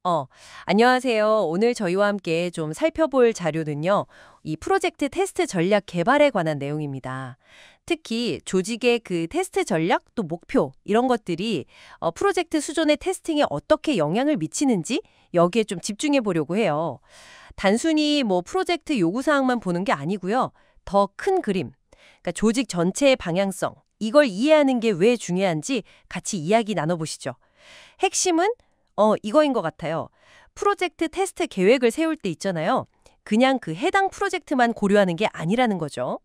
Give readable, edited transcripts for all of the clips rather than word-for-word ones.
어, 안녕하세요. 오늘 저희와 함께 좀 살펴볼 자료는요, 이 프로젝트 테스트 전략 개발에 관한 내용입니다. 특히 조직의 그 테스트 전략 또 목표 이런 것들이 프로젝트 수준의 테스팅에 어떻게 영향을 미치는지 여기에 좀 집중해 보려고 해요. 단순히 뭐 프로젝트 요구사항만 보는 게 아니고요. 더 큰 그림, 그러니까 조직 전체의 방향성, 이걸 이해하는 게 왜 중요한지 같이 이야기 나눠보시죠. 핵심은 이거인 것 같아요. 프로젝트 테스트 계획을 세울 때 있잖아요. 그냥 그 해당 프로젝트만 고려하는 게 아니라는 거죠.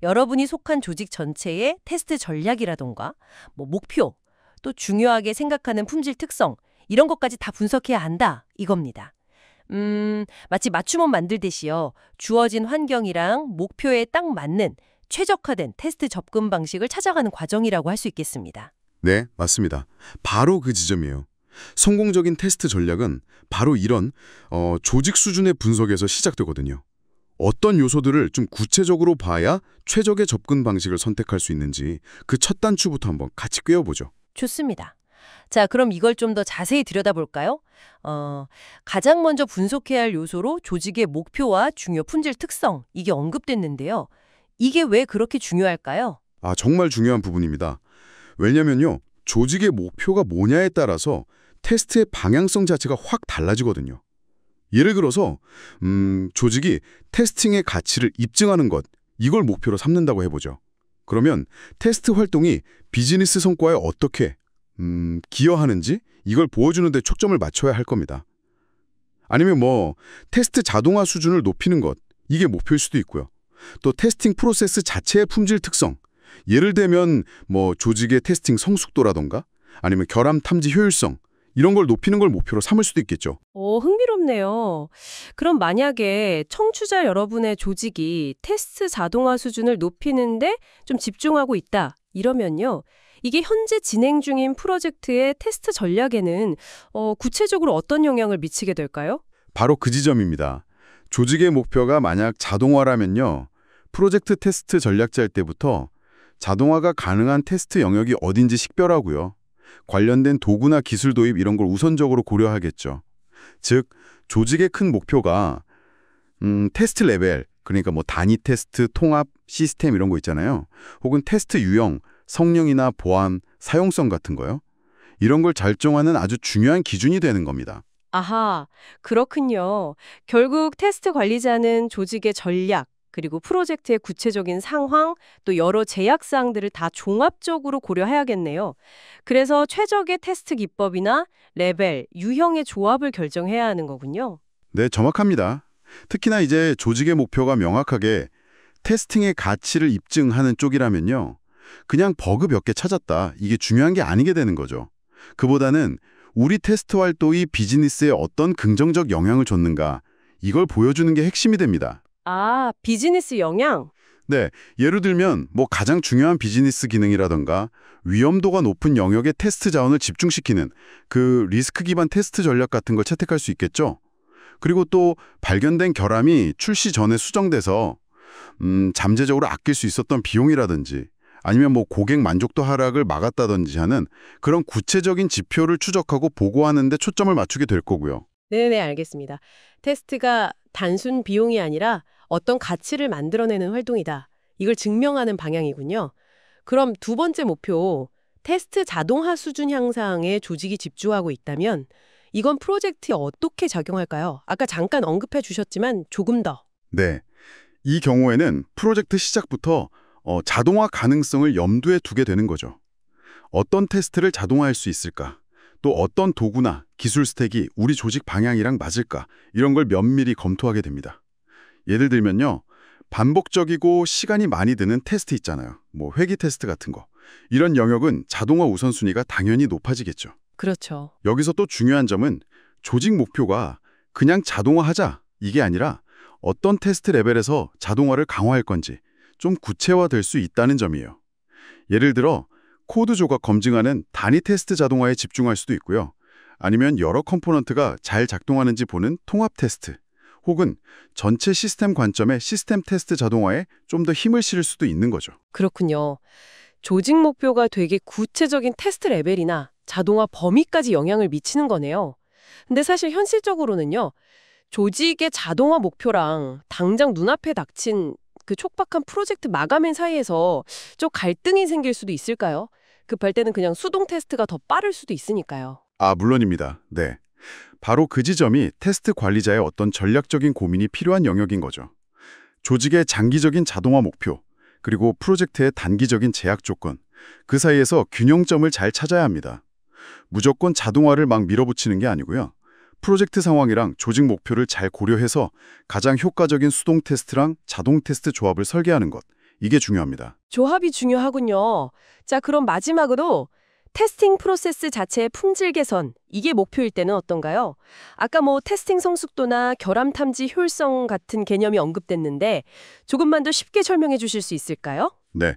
여러분이 속한 조직 전체의 테스트 전략이라던가, 뭐 목표, 또 중요하게 생각하는 품질 특성, 이런 것까지 다 분석해야 한다, 이겁니다. 마치 맞춤원 만들듯이요. 주어진 환경이랑 목표에 딱 맞는 최적화된 테스트 접근 방식을 찾아가는 과정이라고 할 수 있겠습니다. 네, 맞습니다. 바로 그 지점이에요. 성공적인 테스트 전략은 바로 이런 조직 수준의 분석에서 시작되거든요. 어떤 요소들을 좀 구체적으로 봐야 최적의 접근 방식을 선택할 수 있는지 그 첫 단추부터 한번 같이 꿰어보죠. 좋습니다. 자, 그럼 이걸 좀 더 자세히 들여다볼까요? 가장 먼저 분석해야 할 요소로 조직의 목표와 중요 품질 특성, 이게 언급됐는데요. 이게 왜 그렇게 중요할까요? 아, 정말 중요한 부분입니다. 왜냐면요, 조직의 목표가 뭐냐에 따라서 테스트의 방향성 자체가 확 달라지거든요. 예를 들어서 조직이 테스팅의 가치를 입증하는 것, 이걸 목표로 삼는다고 해보죠. 그러면 테스트 활동이 비즈니스 성과에 어떻게 기여하는지 이걸 보여주는 데 초점을 맞춰야 할 겁니다. 아니면 뭐 테스트 자동화 수준을 높이는 것, 이게 목표일 수도 있고요. 또 테스팅 프로세스 자체의 품질 특성, 예를 들면 뭐 조직의 테스팅 성숙도라던가 아니면 결함 탐지 효율성, 이런 걸 높이는 걸 목표로 삼을 수도 있겠죠. 오, 흥미롭네요. 그럼 만약에 청취자 여러분의 조직이 테스트 자동화 수준을 높이는데 좀 집중하고 있다, 이러면요. 이게 현재 진행 중인 프로젝트의 테스트 전략에는 구체적으로 어떤 영향을 미치게 될까요? 바로 그 지점입니다. 조직의 목표가 만약 자동화라면요. 프로젝트 테스트 전략 짤 때부터 자동화가 가능한 테스트 영역이 어딘지 식별하고요. 관련된 도구나 기술 도입 이런 걸 우선적으로 고려하겠죠. 즉, 조직의 큰 목표가 테스트 레벨, 그러니까 뭐 단위 테스트, 통합, 시스템 이런 거 있잖아요. 혹은 테스트 유형, 성능이나 보안, 사용성 같은 거요. 이런 걸 결정하는 아주 중요한 기준이 되는 겁니다. 아하, 그렇군요. 결국 테스트 관리자는 조직의 전략, 그리고 프로젝트의 구체적인 상황, 또 여러 제약사항들을 다 종합적으로 고려해야겠네요. 그래서 최적의 테스트 기법이나 레벨, 유형의 조합을 결정해야 하는 거군요. 네, 정확합니다. 특히나 이제 조직의 목표가 명확하게 테스팅의 가치를 입증하는 쪽이라면요. 그냥 버그 몇 개 찾았다, 이게 중요한 게 아니게 되는 거죠. 그보다는 우리 테스트 활동이 비즈니스에 어떤 긍정적 영향을 줬는가, 이걸 보여주는 게 핵심이 됩니다. 아, 비즈니스 영향? 네, 예를 들면 뭐 가장 중요한 비즈니스 기능이라던가 위험도가 높은 영역의 테스트 자원을 집중시키는 그 리스크 기반 테스트 전략 같은 걸 채택할 수 있겠죠. 그리고 또 발견된 결함이 출시 전에 수정돼서 잠재적으로 아낄 수 있었던 비용이라든지 아니면 뭐 고객 만족도 하락을 막았다든지 하는 그런 구체적인 지표를 추적하고 보고하는 데 초점을 맞추게 될 거고요. 네네, 알겠습니다. 테스트가 단순 비용이 아니라 어떤 가치를 만들어내는 활동이다. 이걸 증명하는 방향이군요. 그럼 두 번째 목표, 테스트 자동화 수준 향상에 조직이 집중하고 있다면 이건 프로젝트에 어떻게 작용할까요? 아까 잠깐 언급해 주셨지만 조금 더. 네, 이 경우에는 프로젝트 시작부터 자동화 가능성을 염두에 두게 되는 거죠. 어떤 테스트를 자동화할 수 있을까? 또 어떤 도구나 기술 스택이 우리 조직 방향이랑 맞을까? 이런 걸 면밀히 검토하게 됩니다. 예를 들면요. 반복적이고 시간이 많이 드는 테스트 있잖아요. 뭐 회기 테스트 같은 거. 이런 영역은 자동화 우선순위가 당연히 높아지겠죠. 그렇죠. 여기서 또 중요한 점은 조직 목표가 그냥 자동화하자, 이게 아니라 어떤 테스트 레벨에서 자동화를 강화할 건지 좀 구체화될 수 있다는 점이에요. 예를 들어 코드 조각 검증하는 단위 테스트 자동화에 집중할 수도 있고요. 아니면 여러 컴포넌트가 잘 작동하는지 보는 통합 테스트, 혹은 전체 시스템 관점의 시스템 테스트 자동화에 좀 더 힘을 실을 수도 있는 거죠. 그렇군요. 조직 목표가 되게 구체적인 테스트 레벨이나 자동화 범위까지 영향을 미치는 거네요. 근데 사실 현실적으로는요. 조직의 자동화 목표랑 당장 눈앞에 닥친 그 촉박한 프로젝트 마감일 사이에서 좀 갈등이 생길 수도 있을까요? 급할 때는 그냥 수동 테스트가 더 빠를 수도 있으니까요. 아, 물론입니다. 네. 바로 그 지점이 테스트 관리자의 어떤 전략적인 고민이 필요한 영역인 거죠. 조직의 장기적인 자동화 목표, 그리고 프로젝트의 단기적인 제약 조건, 그 사이에서 균형점을 잘 찾아야 합니다. 무조건 자동화를 막 밀어붙이는 게 아니고요. 프로젝트 상황이랑 조직 목표를 잘 고려해서 가장 효과적인 수동 테스트랑 자동 테스트 조합을 설계하는 것, 이게 중요합니다. 조합이 중요하군요. 자, 그럼 마지막으로 테스팅 프로세스 자체의 품질 개선, 이게 목표일 때는 어떤가요? 아까 뭐 테스팅 성숙도나 결함 탐지 효율성 같은 개념이 언급됐는데 조금만 더 쉽게 설명해 주실 수 있을까요? 네.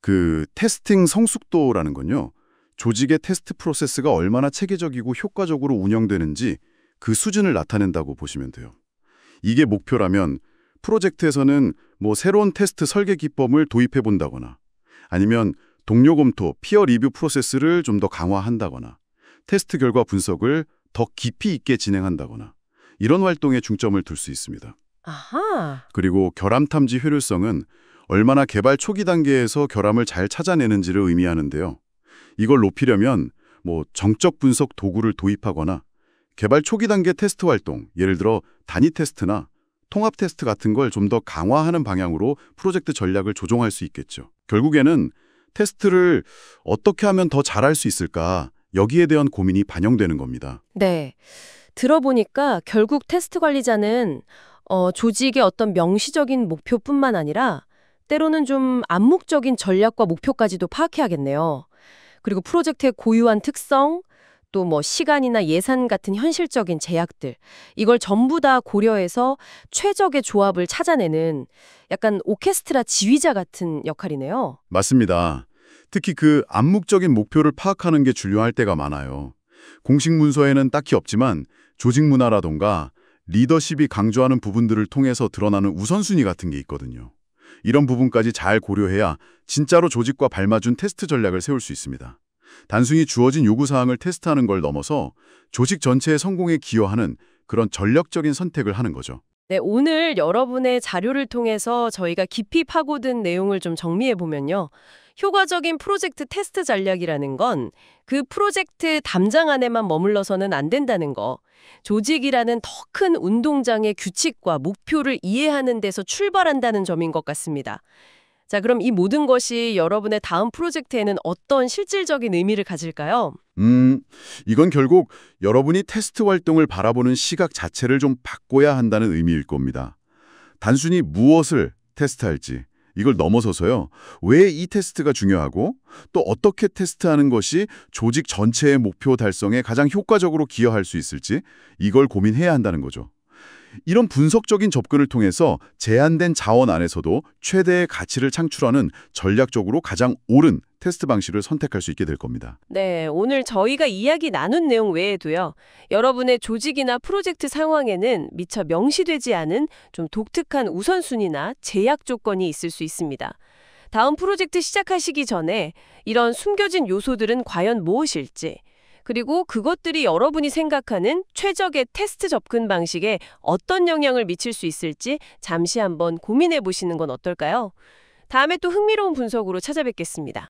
그 테스팅 성숙도라는 건요. 조직의 테스트 프로세스가 얼마나 체계적이고 효과적으로 운영되는지 그 수준을 나타낸다고 보시면 돼요. 이게 목표라면 프로젝트에서는 뭐 새로운 테스트 설계 기법을 도입해 본다거나 아니면 동료 검토, 피어 리뷰 프로세스를 좀 더 강화한다거나 테스트 결과 분석을 더 깊이 있게 진행한다거나 이런 활동에 중점을 둘 수 있습니다. 아하. 그리고 결함 탐지 효율성은 얼마나 개발 초기 단계에서 결함을 잘 찾아내는지를 의미하는데요. 이걸 높이려면 뭐 정적 분석 도구를 도입하거나 개발 초기 단계 테스트 활동, 예를 들어 단위 테스트나 통합 테스트 같은 걸 좀 더 강화하는 방향으로 프로젝트 전략을 조정할 수 있겠죠. 결국에는 테스트를 어떻게 하면 더 잘할 수 있을까? 여기에 대한 고민이 반영되는 겁니다. 네. 들어보니까 결국 테스트 관리자는 조직의 어떤 명시적인 목표뿐만 아니라 때로는 좀 암묵적인 전략과 목표까지도 파악해야겠네요. 그리고 프로젝트의 고유한 특성, 또 뭐 시간이나 예산 같은 현실적인 제약들, 이걸 전부 다 고려해서 최적의 조합을 찾아내는 약간 오케스트라 지휘자 같은 역할이네요. 맞습니다. 특히 그 암묵적인 목표를 파악하는 게 중요할 때가 많아요. 공식 문서에는 딱히 없지만 조직 문화라던가 리더십이 강조하는 부분들을 통해서 드러나는 우선순위 같은 게 있거든요. 이런 부분까지 잘 고려해야 진짜로 조직과 발맞춘 테스트 전략을 세울 수 있습니다. 단순히 주어진 요구사항을 테스트하는 걸 넘어서 조직 전체의 성공에 기여하는 그런 전략적인 선택을 하는 거죠. 네, 오늘 여러분의 자료를 통해서 저희가 깊이 파고든 내용을 좀 정리해 보면요. 효과적인 프로젝트 테스트 전략이라는 건 그 프로젝트 담장 안에만 머물러서는 안 된다는 거. 조직이라는 더 큰 운동장의 규칙과 목표를 이해하는 데서 출발한다는 점인 것 같습니다. 자, 그럼 이 모든 것이 여러분의 다음 프로젝트에는 어떤 실질적인 의미를 가질까요? 이건 결국 여러분이 테스트 활동을 바라보는 시각 자체를 좀 바꿔야 한다는 의미일 겁니다. 단순히 무엇을 테스트할지, 이걸 넘어서서요. 왜 이 테스트가 중요하고 또 어떻게 테스트하는 것이 조직 전체의 목표 달성에 가장 효과적으로 기여할 수 있을지 이걸 고민해야 한다는 거죠. 이런 분석적인 접근을 통해서 제한된 자원 안에서도 최대의 가치를 창출하는 전략적으로 가장 옳은 테스트 방식을 선택할 수 있게 될 겁니다. 네, 오늘 저희가 이야기 나눈 내용 외에도요. 여러분의 조직이나 프로젝트 상황에는 미처 명시되지 않은 좀 독특한 우선순위나 제약 조건이 있을 수 있습니다. 다음 프로젝트 시작하시기 전에 이런 숨겨진 요소들은 과연 무엇일지, 그리고 그것들이 여러분이 생각하는 최적의 테스트 접근 방식에 어떤 영향을 미칠 수 있을지 잠시 한번 고민해 보시는 건 어떨까요? 다음에 또 흥미로운 분석으로 찾아뵙겠습니다.